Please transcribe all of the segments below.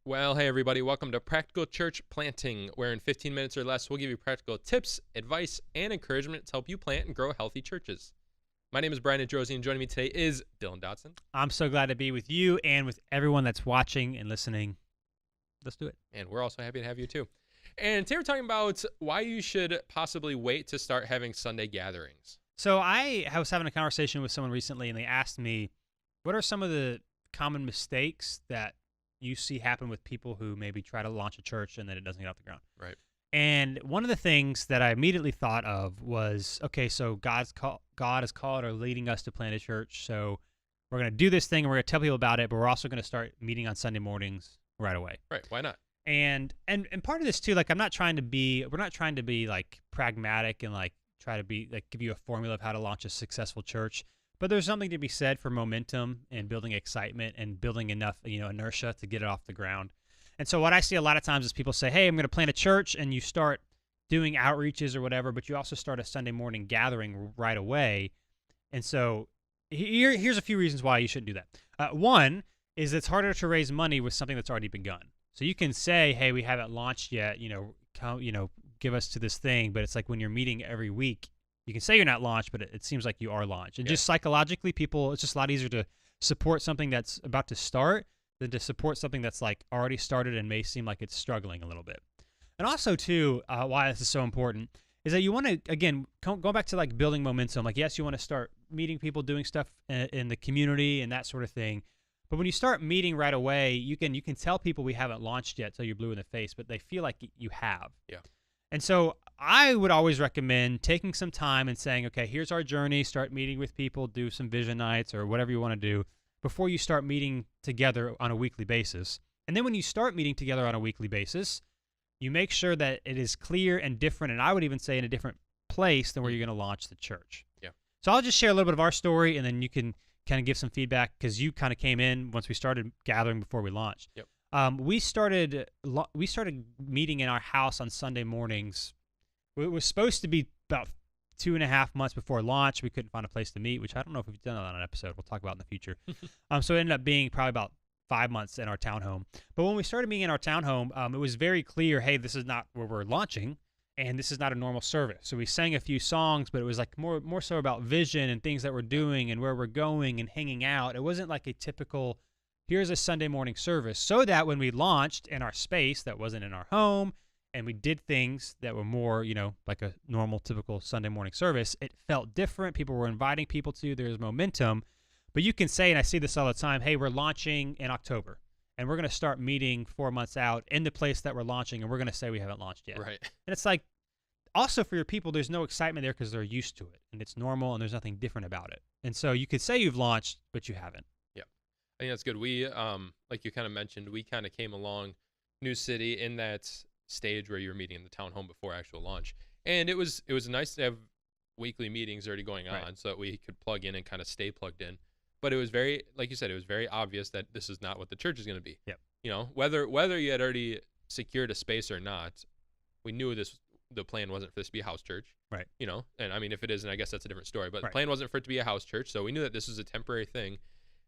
Well, hey everybody, welcome to Practical Church Planting, where in 15 minutes or less we'll give you practical tips, advice, and encouragement to help you plant and grow healthy churches. My name is Brian Adrozi, and joining me today is Dylan Dotson. I'm so glad to be with you and with everyone that's watching and listening. Let's do it. And we're also happy to have you too. And today we're talking about why you should possibly wait to start having Sunday gatherings. So I was having a conversation with someone recently, and they asked me, what are some of the common mistakes that you see happen with people who maybe try to launch a church and then it doesn't get off the ground? Right. And one of the things that I immediately thought of was, okay, so God has called or leading us to plant a church. So we're going to do this thing and we're going to tell people about it, but we're also going to start meeting on Sunday mornings right away. Right. Why not? And part of this too, like we're not trying to be like pragmatic and like try to be like give you a formula of how to launch a successful church. But there's something to be said for momentum and building excitement and building enough, inertia to get it off the ground. And so what I see a lot of times is people say, hey, I'm going to plant a church, and you start doing outreaches or whatever, but you also start a Sunday morning gathering right away. And so here's a few reasons why you shouldn't do that. One is it's harder to raise money with something that's already begun. So you can say, hey, we haven't launched yet, give us to this thing, but it's like when you're meeting every week, you can say you're not launched, but it seems like you are launched. And just psychologically, it's just a lot easier to support something that's about to start than to support something that's like already started and may seem like it's struggling a little bit. And also, too, why this is so important is that you want to, again, go back to like building momentum. Like, yes, you want to start meeting people, doing stuff in the community and that sort of thing. But when you start meeting right away, you can tell people we haven't launched yet till you're blue in the face, but they feel like you have. Yeah. And so I would always recommend taking some time and saying, okay, here's our journey, start meeting with people, do some vision nights or whatever you want to do before you start meeting together on a weekly basis. And then when you start meeting together on a weekly basis, you make sure that it is clear and different, and I would even say in a different place than where you're going to launch the church. Yeah. So I'll just share a little bit of our story, and then you can kind of give some feedback because you kind of came in once we started gathering before we launched. Yep. We started meeting in our house on Sunday mornings. It was supposed to be about 2.5 months before launch. We couldn't find a place to meet, which I don't know if we've done that on an episode. We'll talk about in the future. So it ended up being probably about 5 months in our townhome. But when we started meeting in our townhome, it was very clear, hey, this is not where we're launching, and this is not a normal service. So we sang a few songs, but it was like more so about vision and things that we're doing and where we're going and hanging out. It wasn't like a typical, here's a Sunday morning service, so that when we launched in our space that wasn't in our home and we did things that were more, like a normal, typical Sunday morning service, it felt different. People were inviting people to, there's momentum. But you can say, and I see this all the time, hey, we're launching in October and we're going to start meeting 4 months out in the place that we're launching, and we're going to say we haven't launched yet. Right. And it's like, also for your people, there's no excitement there because they're used to it and it's normal and there's nothing different about it. And so you could say you've launched, but you haven't. I think that's good. We, like you kind of mentioned, we kind of came along New City in that stage where you were meeting in the townhome before actual launch. And it was nice to have weekly meetings already going on so that we could plug in and kind of stay plugged in. But it was very, like you said, it was very obvious that this is not what the church is going to be. Yep. Whether you had already secured a space or not, we knew the plan wasn't for this to be a house church. Right. And I mean, if it isn't, I guess that's a different story. But Right. The plan wasn't for it to be a house church. So we knew that this was a temporary thing.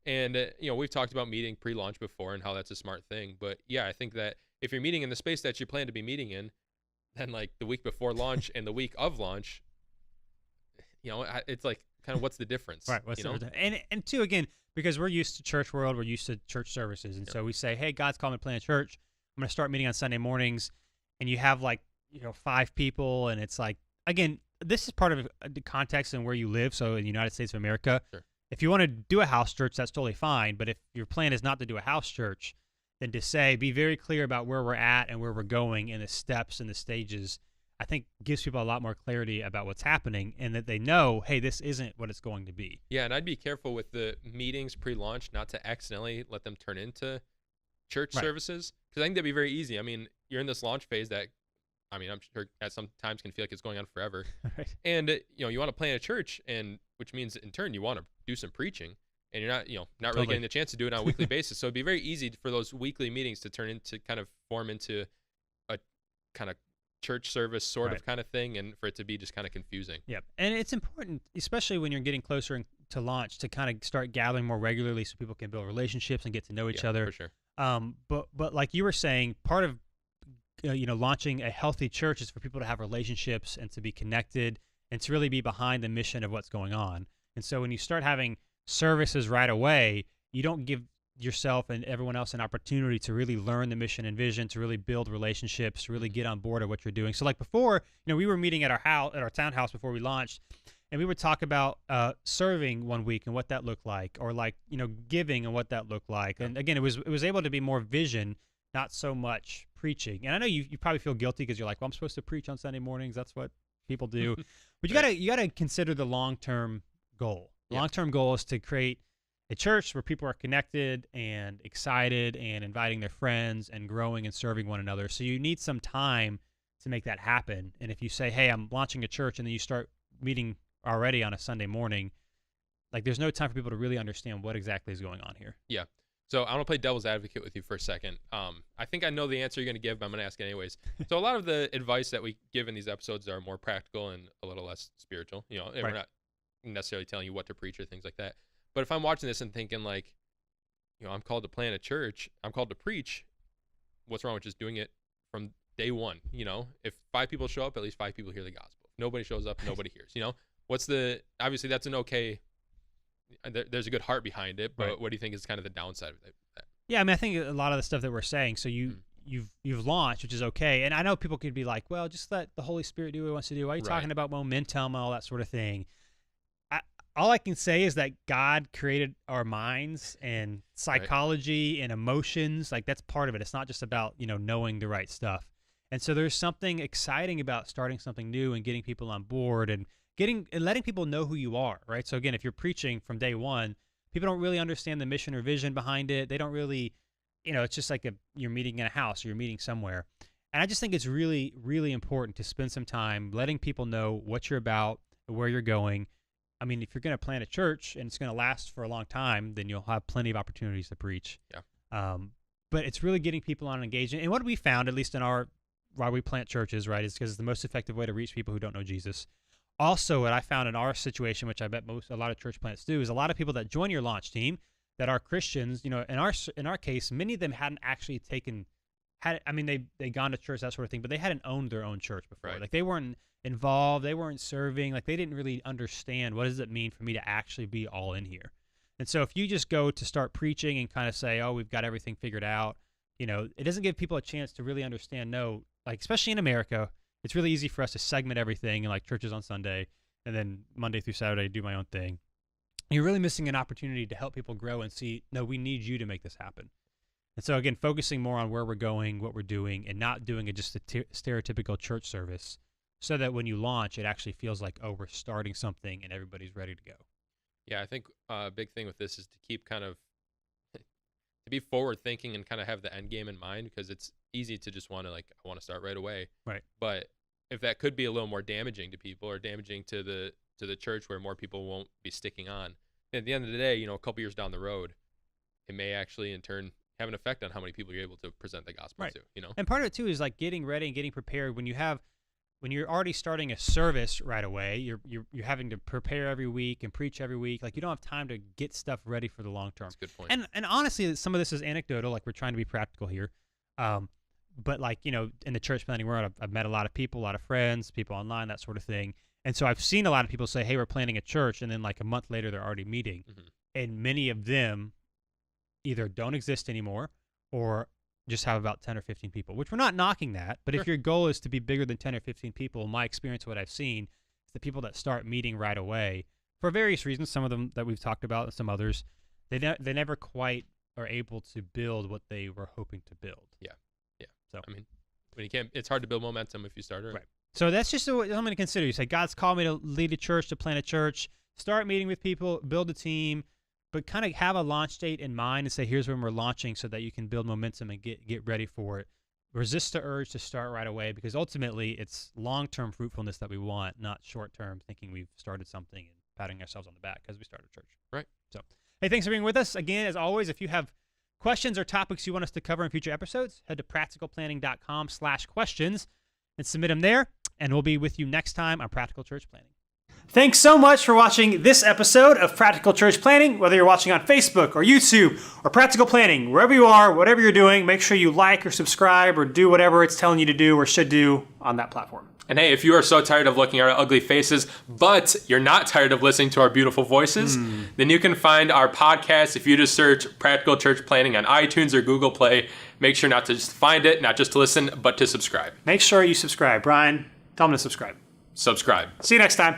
And, we've talked about meeting pre-launch before and how that's a smart thing. But, yeah, I think that if you're meeting in the space that you plan to be meeting in, then, like, the week before launch and the week of launch, it's like kind of what's the difference? Right. What's the difference? And two, again, because we're used to church world, we're used to church services. And so we say, hey, God's called me to plant a church. I'm going to start meeting on Sunday mornings. And you have, 5 people. And it's like, again, this is part of the context and where you live. So in the United States of America. Sure. If you want to do a house church, that's totally fine. But if your plan is not to do a house church, then to say, be very clear about where we're at and where we're going and the steps and the stages, I think gives people a lot more clarity about what's happening and that they know, hey, this isn't what it's going to be. Yeah, and I'd be careful with the meetings pre-launch not to accidentally let them turn into church services, because I think that'd be very easy. I mean, you're in this launch phase that, I'm sure at some times can feel like it's going on forever. Right. And, you want to plant a church, and which means in turn you want to do some preaching, and you're not, not really getting the chance to do it on a weekly basis. So it'd be very easy for those weekly meetings to form into a kind of church service sort of kind of thing, and for it to be just kind of confusing. Yep. And it's important, especially when you're getting closer to launch, to kind of start gathering more regularly so people can build relationships and get to know each other. For sure. But like you were saying, part of launching a healthy church is for people to have relationships and to be connected and to really be behind the mission of what's going on. And so when you start having services right away, you don't give yourself and everyone else an opportunity to really learn the mission and vision, to really build relationships, to really get on board of what you're doing. So like before, we were meeting at our house, at our townhouse before we launched, and we would talk about serving one week and what that looked like, or like, giving and what that looked like. And again, it was able to be more vision, not so much preaching. And I know you probably feel guilty because you're like, well, I'm supposed to preach on Sunday mornings. That's what people do. But you gotta consider the long-term goal. The long-term goal is to create a church where people are connected and excited and inviting their friends and growing and serving one another. So you need some time to make that happen. And if you say, hey, I'm launching a church, and then you start meeting already on a Sunday morning, like there's no time for people to really understand what exactly is going on here. Yeah. So I want to play devil's advocate with you for a second. I think I know the answer you're going to give, but I'm going to ask anyways. So a lot of the advice that we give in these episodes are more practical and a little less spiritual. And Right. we're not necessarily telling you what to preach or things like that. But if I'm watching this and thinking like, I'm called to plant a church, I'm called to preach, what's wrong with just doing it from day one? If 5 people show up, at least 5 people hear the gospel. If nobody shows up, nobody hears. Obviously that's an okay, there's a good heart behind it, but Right. what do you think is kind of the downside of that? Yeah, I mean, I think a lot of the stuff that we're saying. So you've launched, which is okay. And I know people could be like, well, just let the Holy Spirit do what He wants to do. Why are you Right. talking about momentum and all that sort of thing? All I can say is that God created our minds and psychology and emotions. Like that's part of it. It's not just about, knowing the right stuff. And so there's something exciting about starting something new and getting people on board and letting people know who you are, right? So again, if you're preaching from day one, people don't really understand the mission or vision behind it. They don't really, it's just like you're meeting in a house or you're meeting somewhere. And I just think it's really, really important to spend some time letting people know what you're about, where you're going. I mean, if you're going to plant a church and it's going to last for a long time, then you'll have plenty of opportunities to preach. Yeah. But it's really getting people on engagement. And what we found, at least in why we plant churches, right, is because it's the most effective way to reach people who don't know Jesus. Also, what I found in our situation, which I bet a lot of church plants do, is a lot of people that join your launch team that are Christians. In our case, many of them hadn't actually they'd gone to church, that sort of thing, but they hadn't owned their own church before. Right. Like they weren't involved, they weren't serving, like they didn't really understand what does it mean for me to actually be all in here. And so if you just go to start preaching and kind of say, oh, we've got everything figured out, it doesn't give people a chance to really understand. No, like especially in America, it's really easy for us to segment everything and like churches on Sunday and then Monday through Saturday do my own thing. You're really missing an opportunity to help people grow and see, no, we need you to make this happen. And so again, focusing more on where we're going, what we're doing, and not doing just a stereotypical church service, so that when you launch, it actually feels like, oh, we're starting something and everybody's ready to go. Yeah, I think a big thing with this is to keep kind of to be forward thinking and kind of have the end game in mind, because it's easy to just want to I want to start right away. Right. But if that could be a little more damaging to people or damaging to the church where more people won't be sticking on, at the end of the day, a couple years down the road, it may actually in turn have an effect on how many people you're able to present the gospel Right. to, And part of it too is like getting ready and getting prepared. When you're already starting a service right away, you're having to prepare every week and preach every week. Like you don't have time to get stuff ready for the long term. That's a good point. And honestly, some of this is anecdotal. Like we're trying to be practical here. But like, in the church planting world, I've met a lot of people, a lot of friends, people online, that sort of thing. And so I've seen a lot of people say, hey, we're planting a church. And then like a month later, they're already meeting. Mhm. And many of them either don't exist anymore or just have about 10 or 15 people, which we're not knocking that. But Sure. if your goal is to be bigger than 10 or 15 people, my experience, what I've seen is the people that start meeting right away for various reasons, some of them that we've talked about and some others, they never quite are able to build what they were hoping to build. Yeah. So I mean, when you can't, it's hard to build momentum if you start early. Right. So that's just what I'm going to consider. You say, God's called me to lead a church, to plant a church, start meeting with people, build a team, but kind of have a launch date in mind and say, here's when we're launching, so that you can build momentum and get ready for it. Resist the urge to start right away, because ultimately it's long-term fruitfulness that we want, not short-term thinking we've started something and patting ourselves on the back because we started a church. Right. So, hey, thanks for being with us. Again, as always, if you have questions or topics you want us to cover in future episodes, head to practicalplanning.com/questions and submit them there, and we'll be with you next time on Practical Church Planning. Thanks so much for watching this episode of Practical Church Planning. Whether you're watching on Facebook or YouTube or Practical Planning, wherever you are, whatever you're doing, make sure you like or subscribe or do whatever it's telling you to do or should do on that platform. And hey, if you are so tired of looking at our ugly faces, but you're not tired of listening to our beautiful voices, then you can find our podcast if you just search Practical Church Planning on iTunes or Google Play. Make sure not to just find it, not just to listen, but to subscribe. Make sure you subscribe. Brian, tell them to subscribe. Subscribe. See you next time.